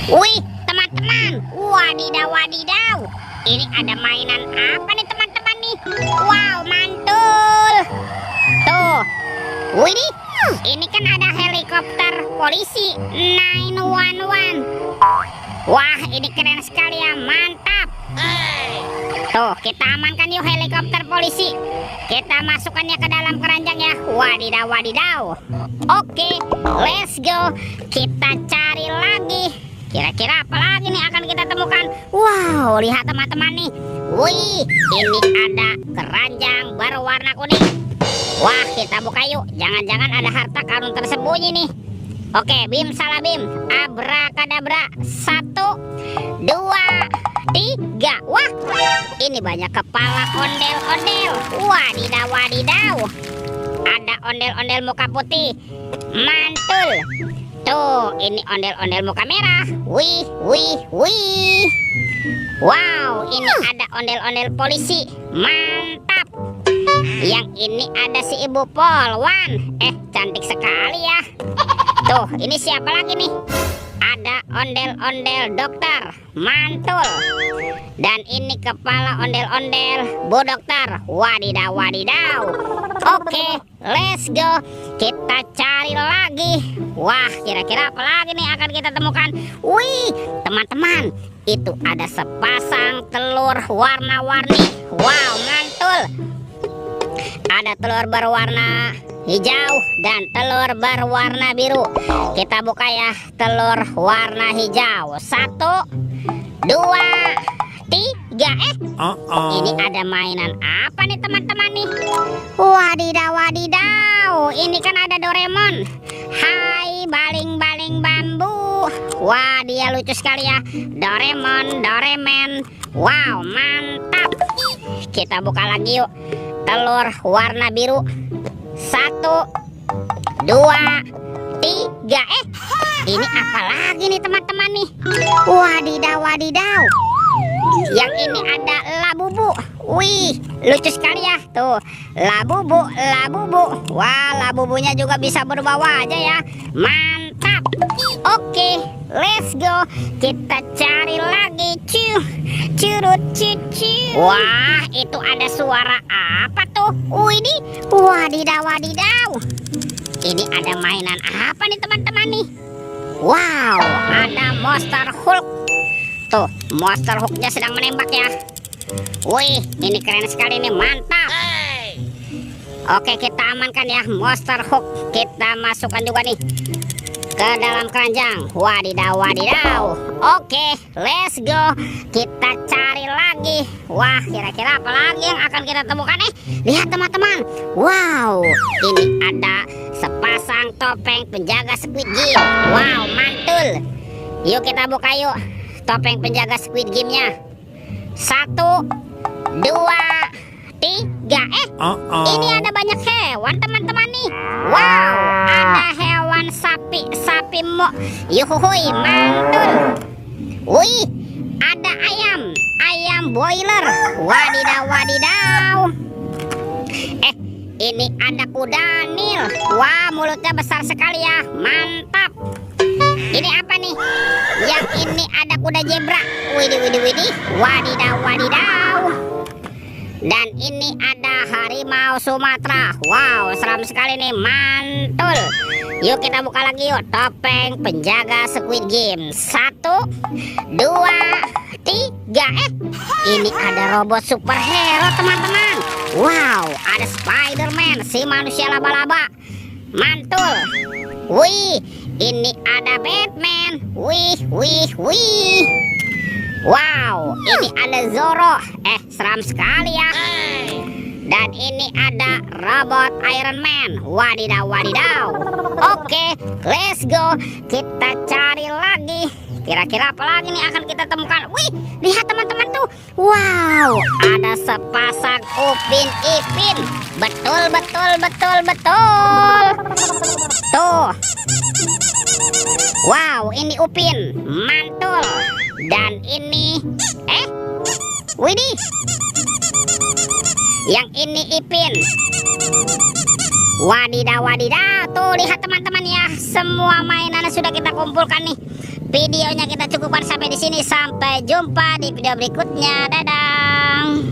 Wih, teman-teman. Wadidaw, wadidaw. Ini ada mainan apa nih teman-teman nih? Wow, mantul. Tuh. Wih, ini kan ada helikopter polisi 911. Wah, ini keren sekali ya, mantap. Tuh, kita amankan yuk helikopter polisi. Kita masukkannya ke dalam keranjang ya. Wadidaw, wadidaw. Oke, let's go. Kita cari lagi. Kira-kira apa lagi nih akan kita temukan? Wow, lihat teman-teman nih. Wih, ini ada keranjang berwarna kuning. Wah, kita buka yuk. Jangan-jangan ada harta karun tersembunyi nih. Oke, bim salah bim. Abrakadabra. 1, 2, 3. Wah, ini banyak kepala ondel-ondel. Wadidaw, wadidaw. Ada ondel-ondel muka putih. Mantul. Tuh, ini ondel-ondel muka merah. Wih, wih, wih. Wow, ini ada ondel-ondel polisi. Mantap. Yang ini ada si Ibu Polwan. Cantik sekali ya. Tuh, ini siapa lagi nih? Ada ondel-ondel dokter. Mantul. Dan ini kepala ondel-ondel Bu Dokter. Wadidaw, wadidaw. Oke, let's go. Kita cari lagi. Wah, kira-kira apa lagi nih akan kita temukan? Wih, teman-teman, itu ada sepasang telur warna-warni. Wow, mantul. Ada telur berwarna hijau dan telur berwarna biru. Kita buka ya, telur warna hijau. 1, 2, 3. Ini ada mainan apa nih teman-teman nih? Wadidaw, wadidaw. Ini kan ada Doraemon. Hai, baling-baling bambu. Wah, dia lucu sekali ya. Doraemon, Doraemon. Wow, mantap. Kita buka lagi yuk. Telur warna biru. 1, 2, 3. Ini apa lagi nih teman-teman nih? Wadidaw, wadidaw. Yang ini ada Labubu. Wih, lucu sekali ya. Tuh, Labubu, Labubu. Wah, Labubunya juga bisa berubah wajah ya. Mantap. Oke, let's go. Kita cari lagi. Curut cucu. Wah, itu ada suara apa tuh? Widih, wadidaw, wadidaw. Ini ada mainan apa nih teman-teman nih? Wow, ada Monster Hulk. Tuh, Monster Hulknya sedang menembak ya. Wih, ini keren sekali nih, mantap. Oke, kita amankan ya Monster Hulk. Kita masukkan juga nih ke dalam keranjang. Wadidaw, wadidaw. Oke, let's go. Kita cari lagi. Wah, kira-kira apa lagi yang akan kita temukan? Lihat teman-teman. Wow, ini ada sepasang topeng penjaga Squid Game. Wow, mantul. Yuk kita buka yuk topeng penjaga Squid Game-nya. 1, 2, 3. Ini ada banyak hewan teman-teman nih. Wow, ada hewan sapi mo. Yuhuhui, mantul. Wih, ada ayam boiler. Wadidaw, wadidaw. Ini ada kuda Nil. Wah, mulutnya besar sekali ya. Mantap. Ini apa nih? Yang ini ada kuda zebra. Widih, widih, widih. Wadidaw, wadidaw. Dan ini ada harimau Sumatera. Wow, seram sekali nih, mantul. Yuk kita buka lagi yuk topeng penjaga Squid Game. 1, 2, 3. Ini ada robot superhero teman-teman. Wow, ada Spider-Man, si manusia laba-laba. Mantul. Wih, ini ada Batman. Wih, wih, wih. Wow, ini ada Zoro. Seram sekali ya. Dan ini ada robot Iron Man. Wadidaw, wadidaw. Oke, let's go. Kita cari lagi. Kira-kira apa lagi nih akan kita temukan? Wih, lihat teman-teman tuh. Wow, ada sepasang Upin Ipin. Betul, betul, betul, betul. Tuh. Wow, ini Upin. Mantul. Dan ini widih. Yang ini Ipin. Wadidaw, wadidaw. Tuh, lihat teman-teman ya. Semua mainan sudah kita kumpulkan nih. videonya kita cukupkan sampai di sini. Sampai jumpa di video berikutnya. Dadah.